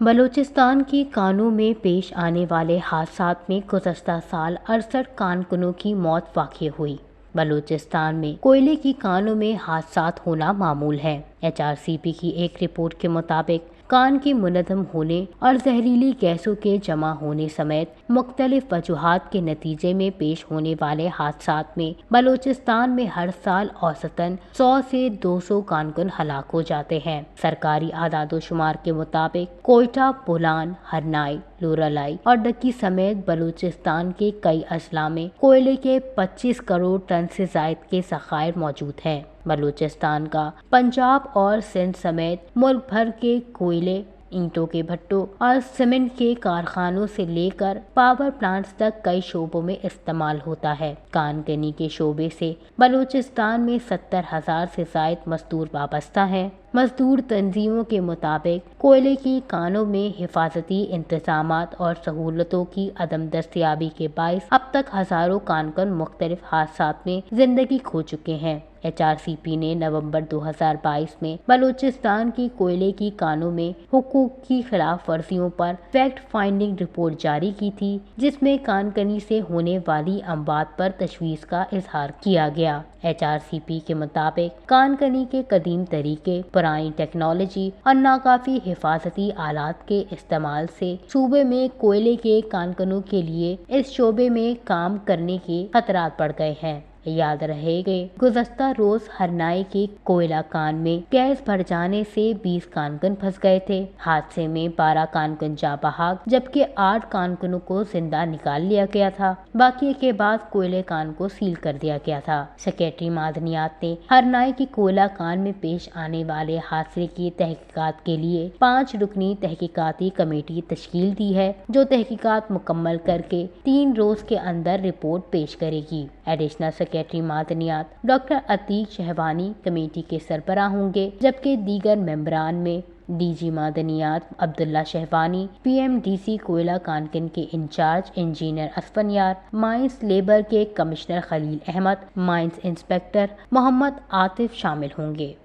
बलूचिस्तान की कानों में पेश आने वाले हादसात में गुज़श्ता साल 68 कारकुनों की मौत वाक़ई हुई। बलूचिस्तान में कोयले की कानों में हादसात होना मामूल है। HRCP की एक रिपोर्ट के मुताबिक कान के मुनहदम होने और जहरीली गैसों के जमा होने समेत मुख्तलिफ वजूहात के नतीजे में पेश होने वाले हादसात में बलूचिस्तान में हर साल औसतन 100 से 200 कारकुन हलाक हो जाते हैं। सरकारी आदादोशुमार के मुताबिक कोयटा, बोलान, हरनाई, लोरालाई और डक्की समेत बलूचिस्तान के कई अजला में कोयले के 25 करोड़ टन से जायद के ज़खायर मौजूद हैं। बलूचिस्तान का पंजाब और सिंध समेत मुल्क भर के कोयले, ईंटों के भट्टों और सीमेंट के कारखानों से लेकर पावर प्लांट्स तक कई शोबों में इस्तेमाल होता है। कानकनी के शोबे से बलूचिस्तान में 70,000 से जायद मजदूर वाबस्ता हैं। मजदूर तंजीमों के मुताबिक कोयले की कानों में हिफाजती इंतजामात और सहूलतों की अदम दस्तयाबी के बाइस अब तक हजारों कारकुन मुख्तलिफ हादसात में जिंदगी खो चुके हैं। HRCP ने नवंबर 2022 में बलूचिस्तान की कोयले की कानों में हुकूक की खिलाफ वर्जियों पर फैक्ट फाइंडिंग रिपोर्ट जारी की थी, जिसमें कानकनी से होने वाली अमवात पर तशवीश का इजहार किया गया। HRCP के मुताबिक कानकनी के कदीम तरीके, पुरानी टेक्नोलॉजी और नाकाफी हिफाजती आलात के इस्तेमाल से सूबे में कोयले के कानकनों के लिए इस शोबे में काम करने के खतरात बढ़ गए हैं। याद रहेगा, गुज़श्ता रोज हरनाई के कोयला कान में गैस भर जाने से 20 कारकुन फंस गए थे। हादसे में 12 कारकुन जाँ बहक जबकि 8 कारकुनों को जिंदा निकाल लिया गया था। बाकी के बाद कोयले कान को सील कर दिया गया था। सेक्रेटरी मादनियात ने हरनाई की कोयला कान में पेश आने वाले हादसे की तहकीकात के लिए 5 रुकनी तहकीकाती कमेटी तश्कील दी है, जो तहकीकात मुकम्मल करके 3 रोज के अंदर रिपोर्ट पेश करेगी। एडिशनल सेक्रेटरी मादनियात डॉक्टर अतीक शहवानी कमेटी के सरबराह होंगे, जबकि दीगर मेंबरान में DG मादनियात अब्दुल्ला शहवानी, PMDC कोयला कानकन के इंचार्ज इंजीनियर असफनियार, माइंस लेबर के commissioner Khalil Ahmed, mines inspector Mohammad Atif शामिल होंगे।